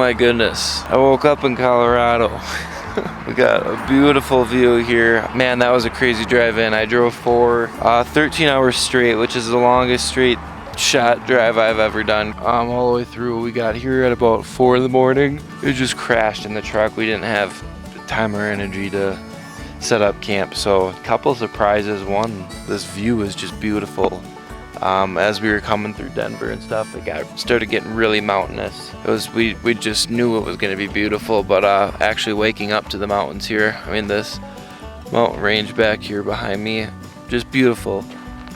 my goodness. I woke up in Colorado. We got a beautiful view here. Man, that was a crazy drive in. I drove for 13 hours straight, which is the longest straight shot drive I've ever done. All the way through. We got here at about 4 in the morning. It just crashed in the truck. We didn't have time or energy to set up camp. So a couple surprises. One, this view is just beautiful. As we were coming through Denver and stuff, it started getting really mountainous. We just knew it was going to be beautiful, but actually waking up to the mountains here, I mean this mountain range back here behind me, just beautiful.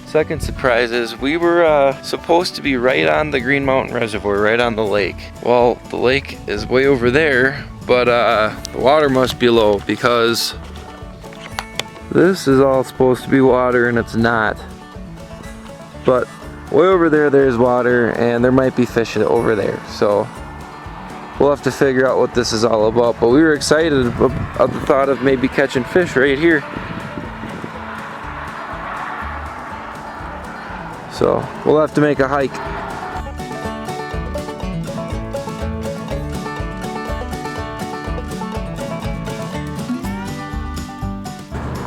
Second surprise is we were supposed to be right on the Green Mountain Reservoir, right on the lake. Well, the lake is way over there, but the water must be low because this is all supposed to be water and it's not. But way over there, there's water, and there might be fish over there. So we'll have to figure out what this is all about. But we were excited about the thought of maybe catching fish right here. So we'll have to make a hike.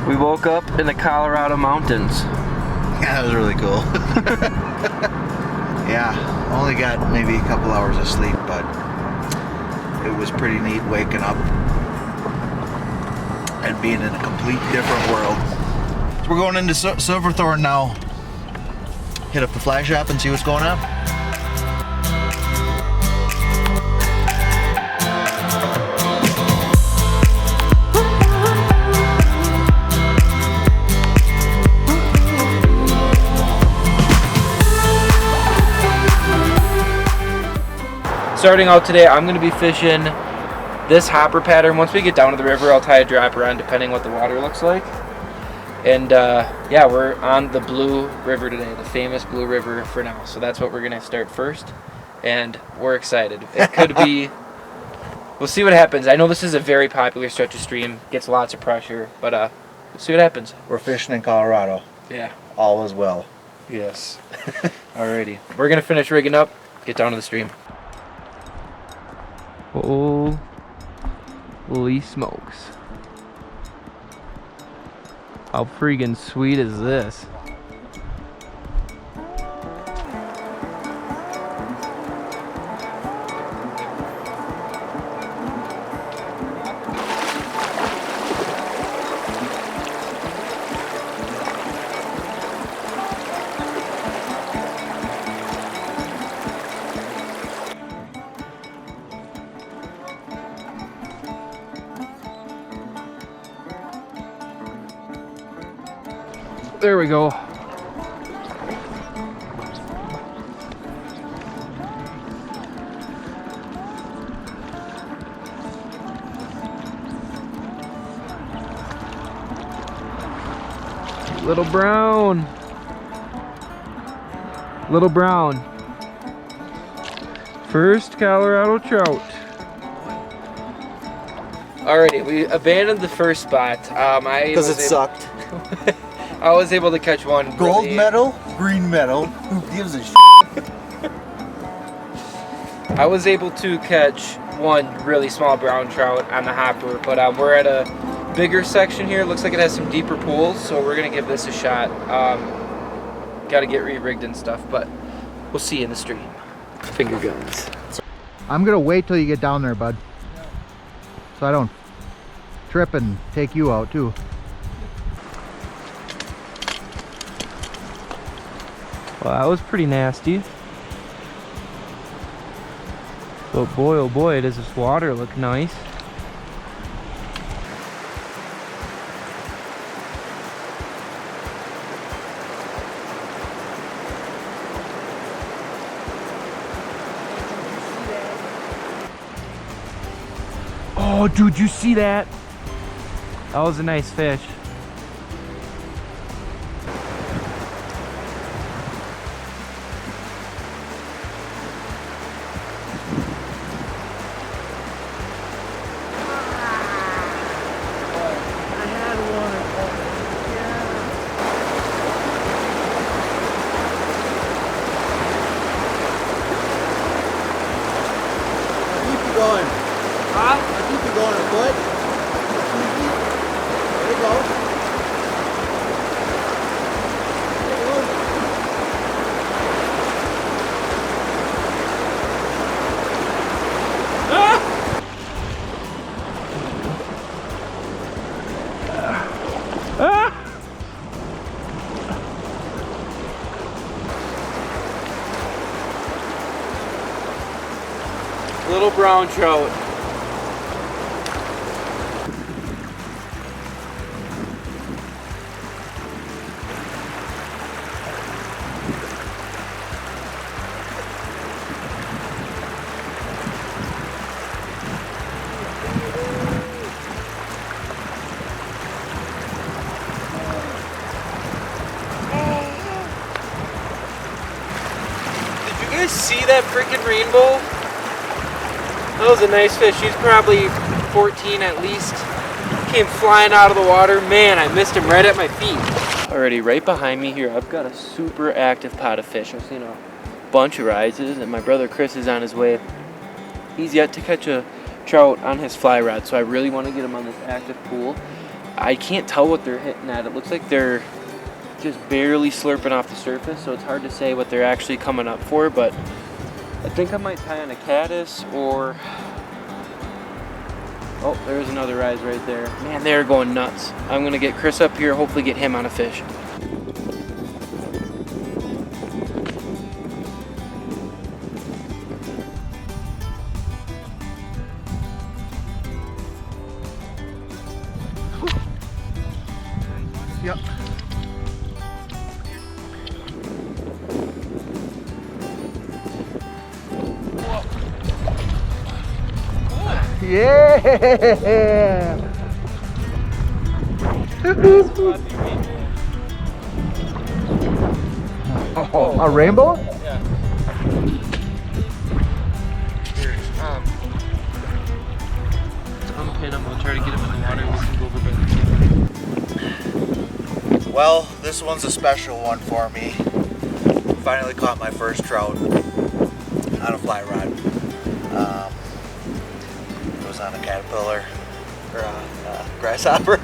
We woke up in the Colorado mountains. Yeah, that was really cool. Yeah, only got maybe a couple hours of sleep, but it was pretty neat waking up and being in a complete different world. So we're going into Silverthorne now. Hit up the fly shop and see what's going on. Starting out today, I'm going to be fishing this hopper pattern. Once we get down to the river, I'll tie a dropper on depending what the water looks like. And yeah, we're on the Blue River today, the famous Blue River for now. So that's what we're going to start first. And we're excited. It could be, we'll see what happens. I know this is a very popular stretch of stream, gets lots of pressure, but we'll see what happens. We're fishing in Colorado. Yeah. All is well. Yes. Alrighty. We're going to finish rigging up, get down to the stream. Holy smokes. How freaking sweet is this? There we go. Little brown. Little brown. First Colorado trout. Alrighty, we abandoned the first spot. Because it sucked. I was able to catch one. Gold medal, green medal. Who gives a shit? I was able to catch one really small brown trout on the hopper, but we're at a bigger section here. It looks like it has some deeper pools, so we're gonna give this a shot. Got to get re-rigged and stuff, but we'll see you in the stream. Finger guns. I'm gonna wait till you get down there, bud, so I don't trip and take you out too. Well, that was pretty nasty. But boy, oh boy, does this water look nice. Oh, dude, you see that? That was a nice fish. Going. brown trout. Did you guys see that freaking rainbow? That was a nice fish. She's probably 14 at least. Came flying out of the water. Man, I missed him right at my feet. Already right behind me here, I've got a super active pot of fish. I've seen a bunch of rises, and my brother Chris is on his way. He's yet to catch a trout on his fly rod, so I really want to get him on this active pool. I can't tell what they're hitting at. It looks like they're just barely slurping off the surface, so it's hard to say what they're actually coming up for, but I think I might tie on a caddis or... Oh, there's another rise right there. Man, they're going nuts. I'm gonna get Chris up here, hopefully get him on a fish. Yep. Yeah! Oh, a rainbow? Yeah. Here, unpin him. We'll try to get him in the water. We can go over by the Well, this one's a special one for me. Finally caught my first trout on a fly rod. It was on a caterpillar or a grasshopper.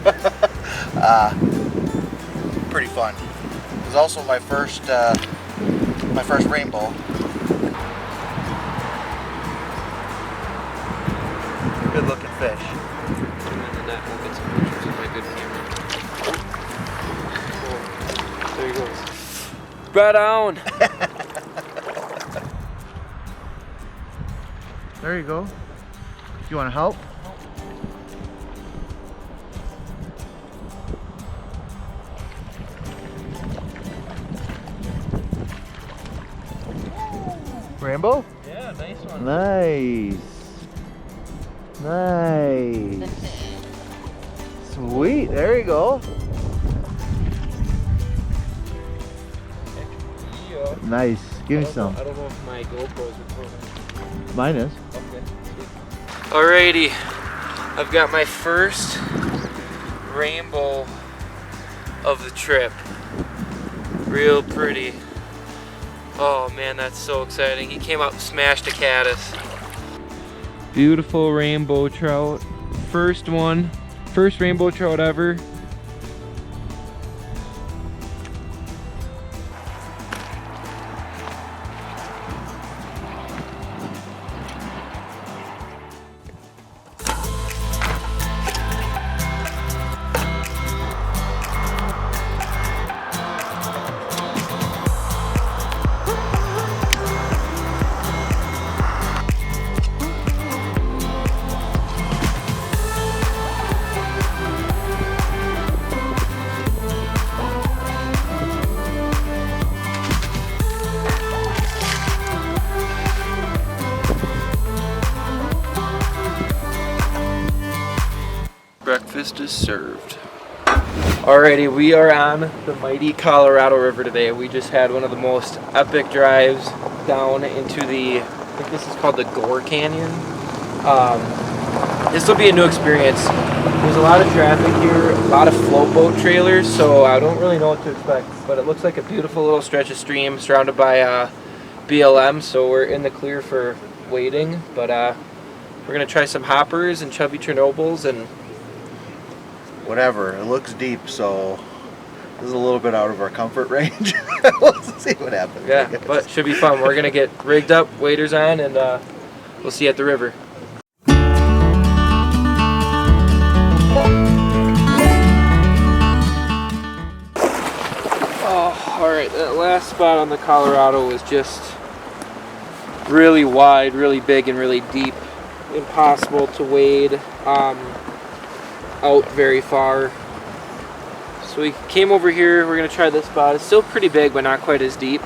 Pretty fun. It was also my first rainbow. Good looking fish. And that will get some pictures with my good camera. There he goes. Right on. There you go. You want to help? Rainbow? Yeah, nice one. Nice. Nice. Sweet. There you go. Yeah. Nice. Give me some. I don't know if my GoPro's recording. Mine is. Okay. Alrighty, I've got my first rainbow of the trip. Real pretty. Oh man, that's so exciting. He came up and smashed a caddis. Beautiful rainbow trout. First one. First rainbow trout ever. Breakfast is served. Alrighty, we are on the mighty Colorado River today. We just had one of the most epic drives down into the, I think this is called the Gore Canyon. This will be a new experience. There's a lot of traffic here, a lot of float boat trailers, so I don't really know what to expect, but it looks like a beautiful little stretch of stream surrounded by BLM, so we're in the clear for waiting, but we're gonna try some hoppers and chubby Chernobyls and Whatever. It looks deep, so this is a little bit out of our comfort range. We'll see what happens. yeah, but should be fun. We're gonna get rigged up, waders on, and we'll see you at the river. Oh, all right. That last spot on the Colorado was just really wide, really big, and really deep. impossible to wade out very far. So we came over here, we're gonna try this spot. It's still pretty big, but not quite as deep.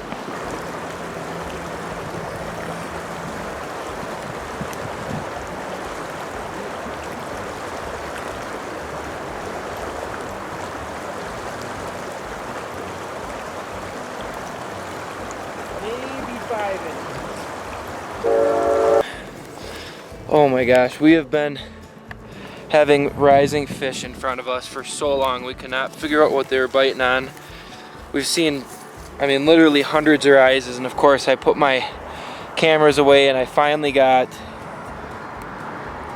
Maybe 5 inches. Oh my gosh, we have been having rising fish in front of us for so long. We could not figure out what they were biting on. We've seen, I mean, literally hundreds of rises, and of course I put my cameras away and I finally got,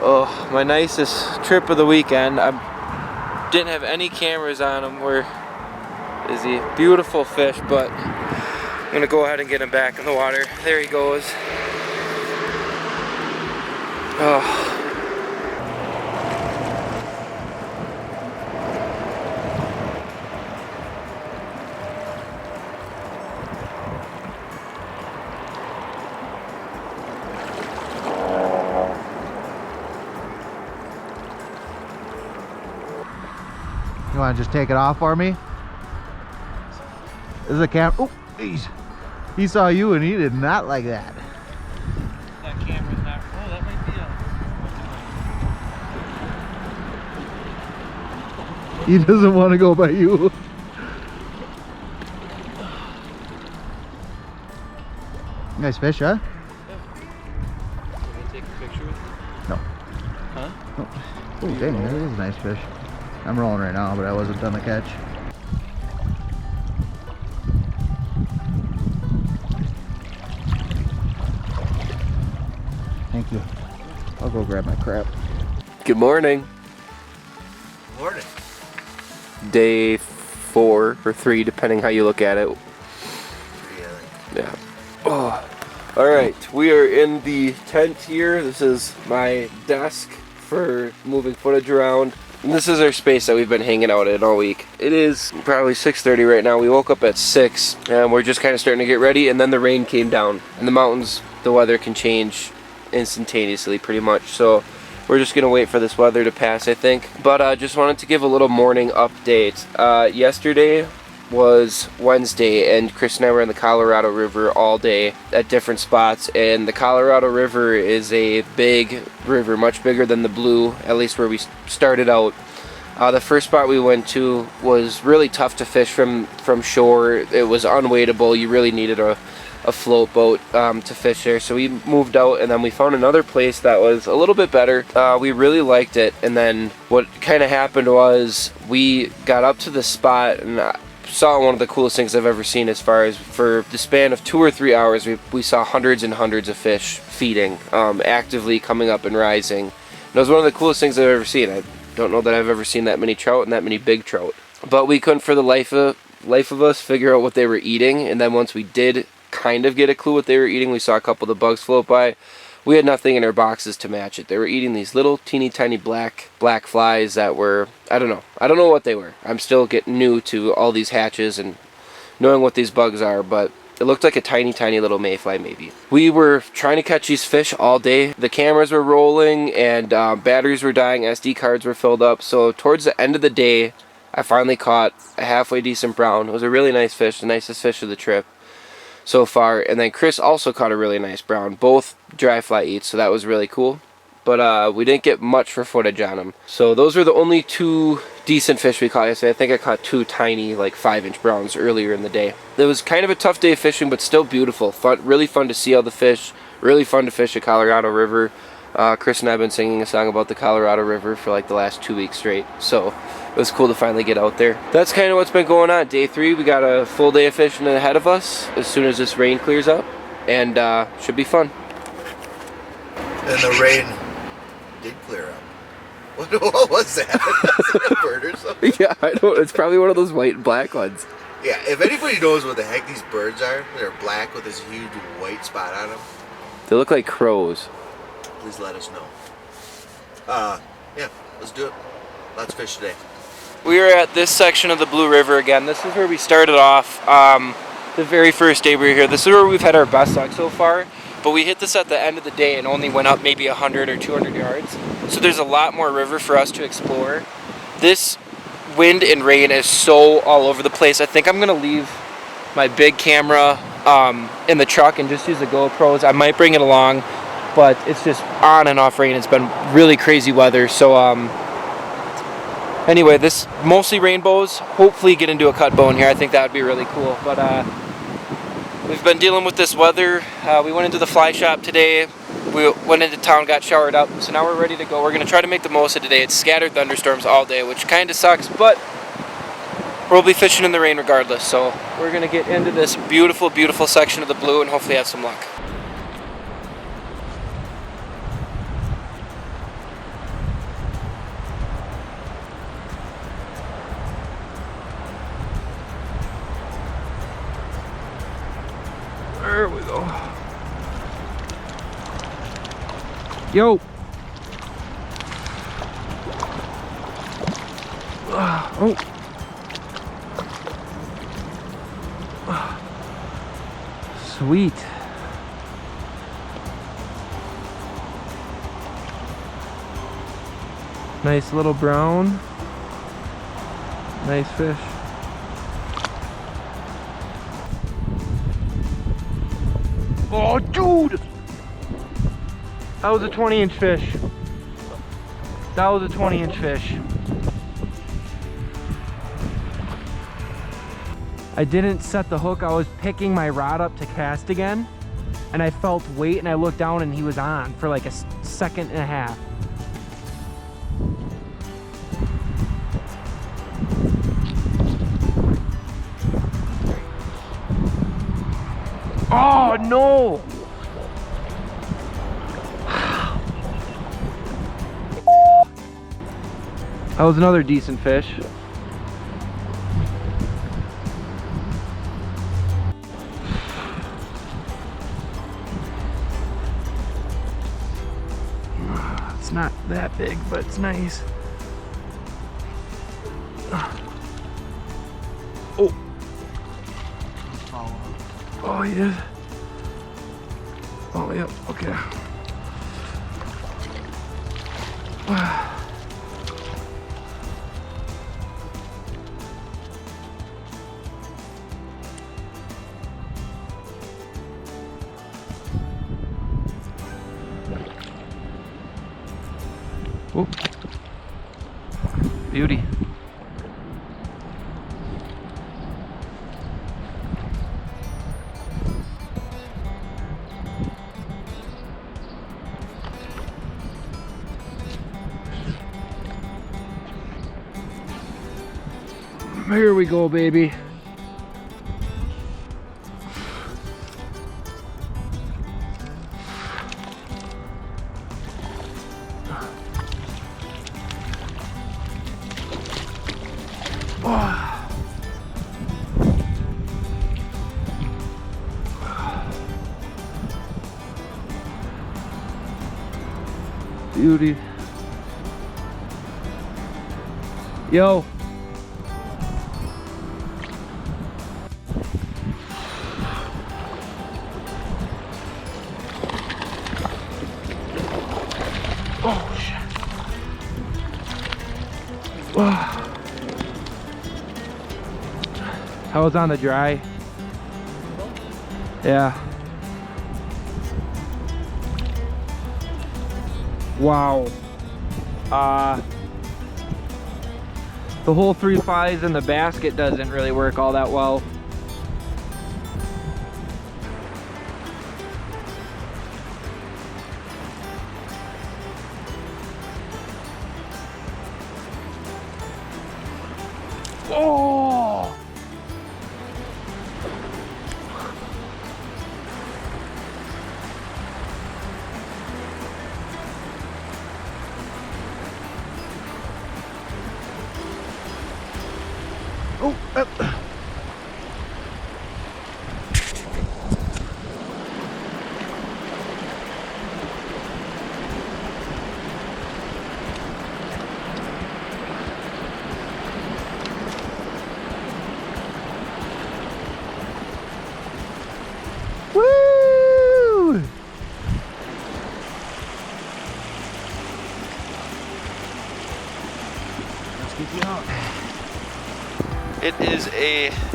oh, my nicest trip of the weekend. I didn't have any cameras on them. We're busy. Beautiful fish, but I'm gonna go ahead and get him back in the water. There he goes. Oh. You want to just take it off for me? This is a cam. Oh, he saw you and he did not like that. That camera's not. Oh, that might be He doesn't want to go by you. Nice fish, huh? Can I take a picture with you? No. Huh? Oh, oh dang, that is a nice fish. I'm rolling right now, but I wasn't done the catch. Thank you. I'll go grab my crap. Good morning. Morning. Day 4 or 3, depending how you look at it. Yeah. Oh. All right, we are in the tent here. This is my desk for moving footage around. And this is our space that we've been hanging out in all week. It is probably 6:30 right now. We woke up at 6 and we're just kind of starting to get ready, and then the rain came down. In the mountains, the weather can change instantaneously pretty much. So we're just gonna wait for this weather to pass, I think. But just wanted to give a little morning update. Yesterday was Wednesday, and Chris and I were in the Colorado River all day at different spots, and the Colorado River is a big river, much bigger than the Blue, at least where we started out. The first spot we went to was really tough to fish from shore. It was unwadeable. You really needed a float boat to fish there, so we moved out, and then we found another place that was a little bit better. We really liked it, and then what kind of happened was we got up to the spot and saw one of the coolest things I've ever seen. As far as for the span of 2 or 3 hours, we saw hundreds and hundreds of fish feeding, actively coming up and rising. And it was one of the coolest things I've ever seen. I don't know that I've ever seen that many trout and that many big trout, but we couldn't for the life of us figure out what they were eating. And then once we did kind of get a clue what they were eating, we saw a couple of the bugs float by. We had nothing in our boxes to match it. They were eating these little teeny tiny black flies that were, I don't know what they were. I'm still getting new to all these hatches and knowing what these bugs are, but it looked like a tiny little mayfly maybe. We were trying to catch these fish all day. The cameras were rolling and batteries were dying, SD cards were filled up. So towards the end of the day, I finally caught a halfway decent brown. It was a really nice fish, the nicest fish of the trip so far. And then Chris also caught a really nice brown, both dry fly eats, so that was really cool. But we didn't get much for footage on them. So those were the only 2 decent fish we caught yesterday. I think I caught 2 tiny, like 5-inch browns earlier in the day. It was kind of a tough day of fishing, but still beautiful. Fun, really fun to see all the fish. Really fun to fish the Colorado River. Chris and I have been singing a song about the Colorado River for like the last 2 weeks straight. So it was cool to finally get out there. That's kind of what's been going on. Day 3, we got a full day of fishing ahead of us as soon as this rain clears up, and should be fun. And the rain did clear up. What was that? Was it a bird or something? Yeah, I don't. It's probably one of those white and black ones. Yeah, if anybody knows what the heck these birds are, they're black with this huge white spot on them, They look like crows. please let us know. Yeah, let's do it. Let's fish today. We are at this section of the Blue River again. This is where we started off the very first day we were here. This is where we've had our best luck so far. but we hit this at the end of the day and only went up maybe 100 or 200 yards. So there's a lot more river for us to explore. This wind and rain is so all over the place. I think I'm gonna leave my big camera in the truck and just use the GoPros. I might bring it along, but it's just on and off rain. It's been really crazy weather. So anyway, this mostly rainbows. Hopefully get into a cut bone here. I think that would be really cool. But we've been dealing with this weather. We went into the fly shop today. We went into town, got showered up. So now we're ready to go. We're gonna try to make the most of today. It's scattered thunderstorms all day, which kind of sucks, but we'll be fishing in the rain regardless. So we're gonna get into this beautiful, beautiful section of the Blue and hopefully have some luck. There we go. Yo. Oh. Sweet. Nice little brown. Nice fish. Oh, dude! That was a 20-inch fish. That was a 20-inch fish. I didn't set the hook. I was picking my rod up to cast again, and I felt weight, and I looked down, and he was on for like a second and a half. Oh no! That was another decent fish. It's not that big, but it's nice. Oh! Oh, he did. Oh, yep, okay. Oh, beauty. Here we go, baby. Beauty. Yo. Oh shit. I was on the dry. Yeah. Wow. The whole 3 flies in the basket doesn't really work all that well. Oh! Oh, Woo!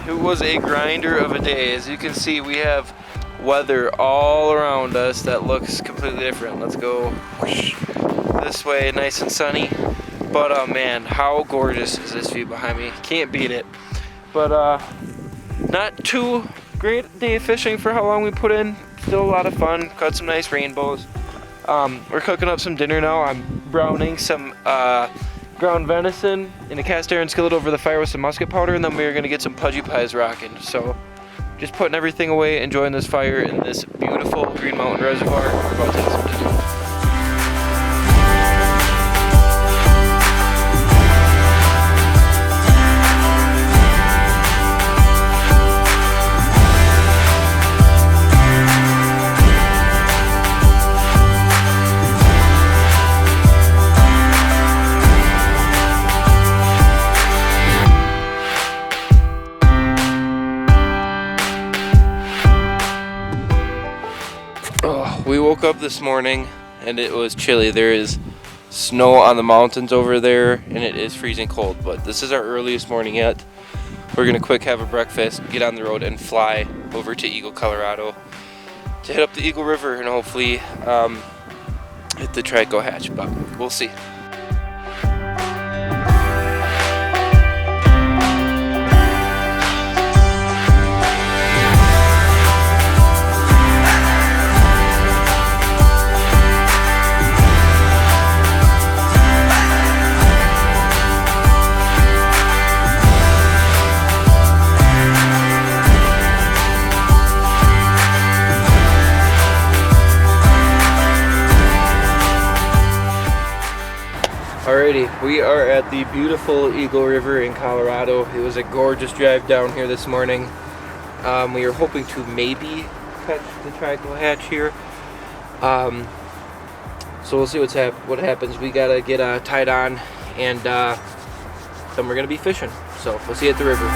It was a grinder of a day. As you can see, we have weather all around us that looks completely different. Let's go this way, nice and sunny. But oh man, how gorgeous is this view behind me? Can't beat it. But not too great day fishing for how long we put in. Still a lot of fun. Caught some nice rainbows. We're cooking up some dinner now. I'm browning some ground venison in a cast iron skillet over the fire with some musket powder, and then we're gonna get some pudgy pies rocking. So just putting everything away, enjoying this fire in this beautiful Green Mountain Reservoir. We're about to have some dinner. We woke up this morning and it was chilly. There is snow on the mountains over there and it is freezing cold, but this is our earliest morning yet. We're gonna quick have a breakfast, get on the road and fly over to Eagle, Colorado to hit up the Eagle River and hopefully hit the Trico hatch, but we'll see. Alrighty, we are at the beautiful Eagle River in Colorado. It was a gorgeous drive down here this morning. We were hoping to maybe catch the Trico hatch here. So we'll see what happens. We gotta get tied on and then we're gonna be fishing. So we'll see you at the river.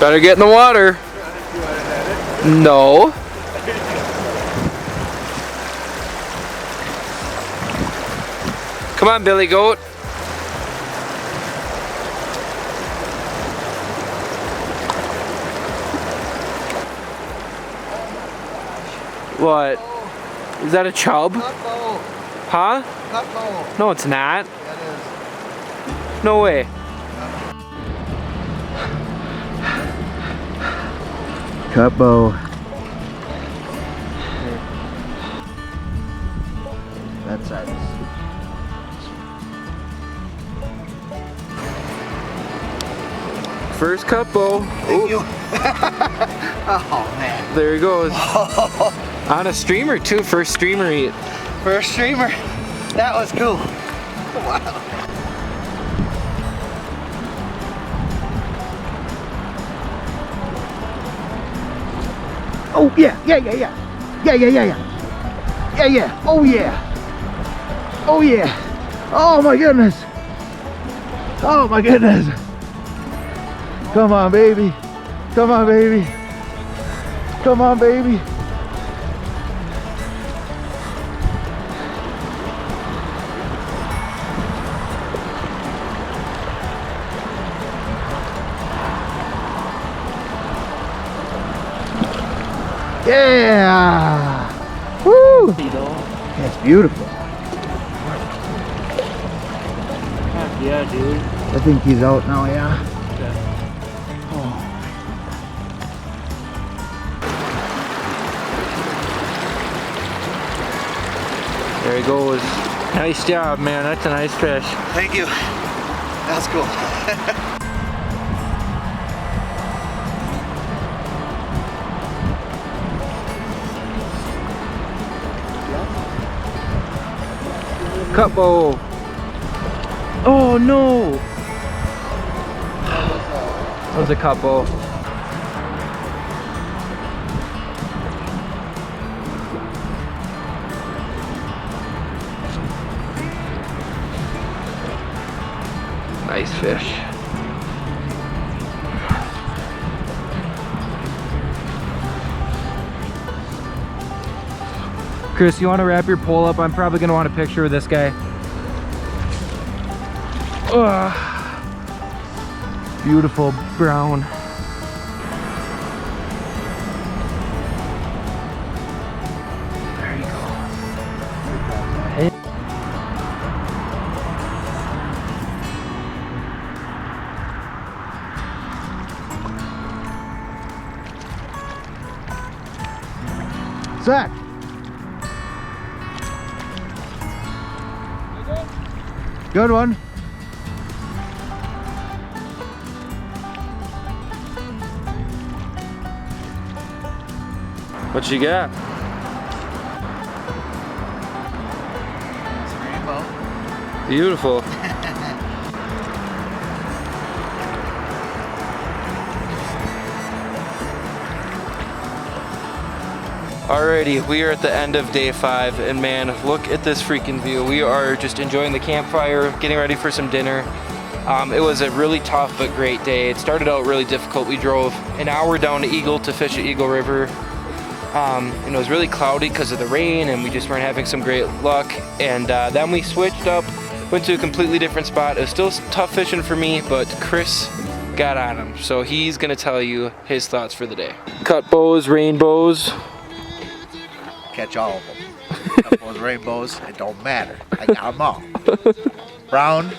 Better get in the water. No. Come on, Billy Goat. What? Is that a chub? Huh? No, it's not. No way. Cutbow. That side is. First cutbow. Thank you. Oh man. There he goes. On a streamer too. First streamer eat. First streamer. That was cool. Wow. Oh yeah. Oh yeah. Oh yeah. Oh my goodness. Oh my goodness. Come on, baby. Come on, baby. Come on, baby. Yeah! Woo! That's beautiful. Yeah, dude. I think he's out now, yeah. Oh. There he goes. Nice job, man. That's a nice fish. Thank you. That's cool. Cutbow. Oh no! There's a couple. Nice fish. Chris, you want to wrap your pole up? I'm probably going to want a picture with this guy. Ugh. Beautiful brown. There you go. Zach. Good one. What you got? It's a rainbow. Beautiful. Alrighty, we are at the end of day 5, and man, look at this freaking view. We are just enjoying the campfire, getting ready for some dinner. It was a really tough but great day. It started out really difficult. We drove an hour down to Eagle to fish at Eagle River. And it was really cloudy because of the rain, and we just weren't having some great luck. And then we switched up, went to a completely different spot. It was still tough fishing for me, but Chris got on him. So he's gonna tell you his thoughts for the day. Cut bows, rainbows. Catch all of them. Those rainbows, it don't matter. I got them all. Brown,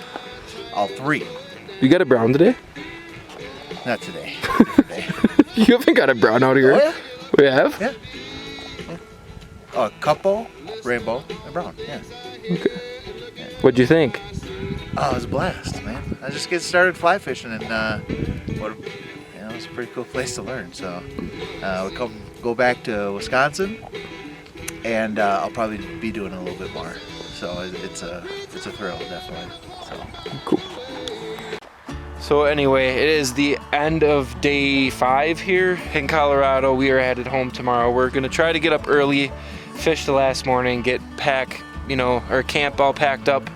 all 3. You got a brown today? Not today. You haven't got a brown out here. Oh, yeah? We have? Yeah. A couple, rainbow, and brown. Yeah. Okay. What'd you think? Oh, it was a blast, man. I just get started fly fishing, and it's a pretty cool place to learn. So we'll go back to Wisconsin, and I'll probably be doing a little bit more. So it's a thrill, definitely. So cool. So anyway, it is the end of day 5 here in Colorado. We are headed home tomorrow. We're gonna try to get up early, fish the last morning, get our camp all packed up,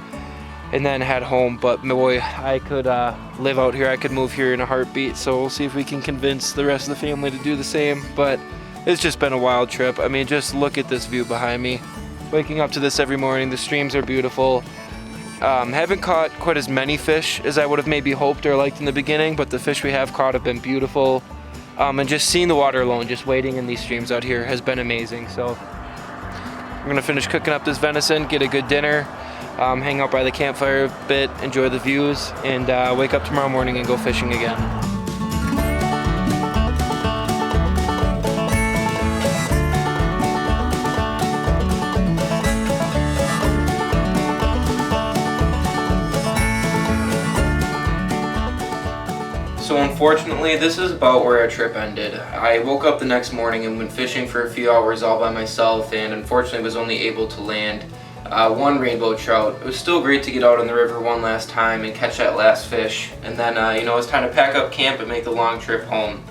and then head home. But boy, I could live out here. I could move here in a heartbeat. So we'll see if we can convince the rest of the family to do the same. But it's just been a wild trip. I mean, just look at this view behind me. Waking up to this every morning. The streams are beautiful. Haven't caught quite as many fish as I would have maybe hoped or liked in the beginning, but the fish we have caught have been beautiful. And just seeing the water alone, just wading in these streams out here has been amazing. So we're gonna finish cooking up this venison, get a good dinner, hang out by the campfire a bit, enjoy the views, and wake up tomorrow morning and go fishing again. So unfortunately, this is about where our trip ended. I woke up the next morning and went fishing for a few hours all by myself, and unfortunately was only able to land 1 rainbow trout. It was still great to get out on the river one last time and catch that last fish, and then it was time to pack up camp and make the long trip home.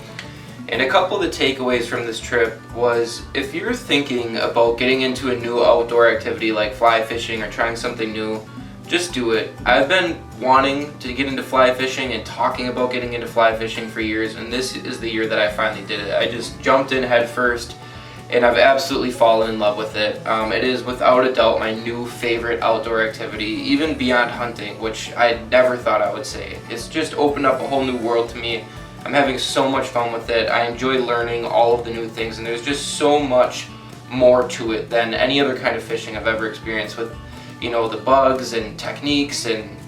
And a couple of the takeaways from this trip was, if you're thinking about getting into a new outdoor activity like fly fishing or trying something new, just do it. I've been wanting to get into fly fishing and talking about getting into fly fishing for years, and this is the year that I finally did it. I just jumped in head first, and I've absolutely fallen in love with it. It is without a doubt my new favorite outdoor activity, even beyond hunting, which I never thought I would say. It's just opened up a whole new world to me. I'm having so much fun with it. I enjoy learning all of the new things, and there's just so much more to it than any other kind of fishing I've ever experienced, with the bugs and techniques, and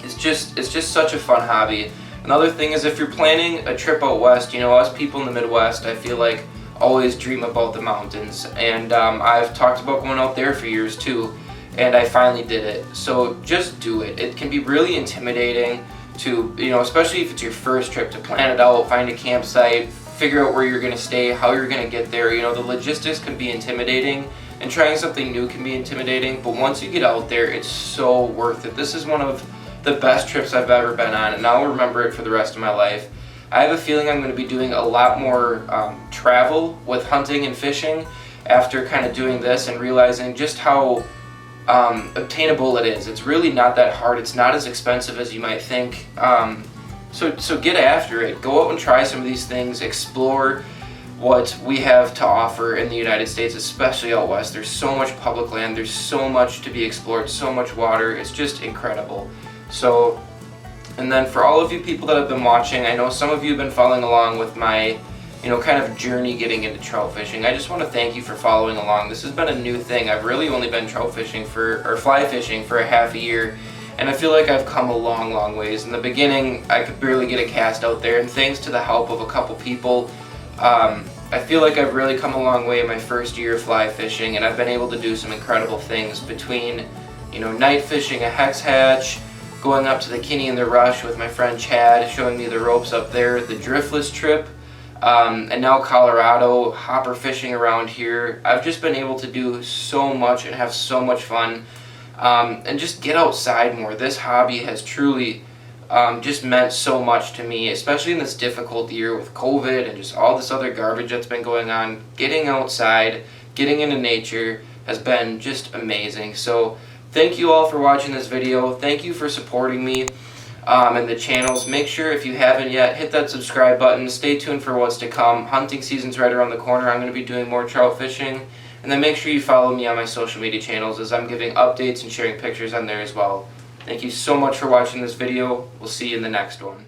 it's just such a fun hobby. Another thing is, if you're planning a trip out west, us people in the Midwest, I feel like always dream about the mountains, and I've talked about going out there for years too, and I finally did it. So just do it. It can be really intimidating to, especially if it's your first trip, to plan it out, find a campsite, figure out where you're gonna stay, how you're gonna get there. The logistics can be intimidating, and trying something new can be intimidating, but once you get out there, it's so worth it. This is one of the best trips I've ever been on, and I'll remember it for the rest of my life. I have a feeling I'm going to be doing a lot more travel with hunting and fishing after kind of doing this and realizing just how obtainable it is. It's really not that hard. It's not as expensive as you might think. So get after it. Go out and try some of these things. Explore what we have to offer in the United States, especially out west. There's so much public land. There's so much to be explored, so much water. It's just incredible. So, and then for all of you people that have been watching, I know some of you have been following along with my, kind of journey getting into trout fishing. I just want to thank you for following along. This has been a new thing. I've really only been trout fishing or fly fishing for a half a year, and I feel like I've come a long ways. In the beginning, I could barely get a cast out there, and thanks to the help of a couple people, I feel like I've really come a long way in my first year of fly fishing, and I've been able to do some incredible things between, night fishing a hex hatch, going up to the Kinney and the Rush with my friend Chad, showing me the ropes up there, the driftless trip, and now Colorado, hopper fishing around here. I've just been able to do so much and have so much fun, and just get outside more. This hobby has truly just meant so much to me, especially in this difficult year with COVID and just all this other garbage that's been going on. Getting outside, getting into nature has been just amazing. So thank you all for watching this video. Thank you for supporting me and the channels. Make sure, if you haven't yet, hit that subscribe button. Stay tuned for what's to come. Hunting season's right around the corner. I'm going to be doing more trout fishing. And then make sure you follow me on my social media channels, as I'm giving updates and sharing pictures on there as well. Thank you so much for watching this video. We'll see you in the next one.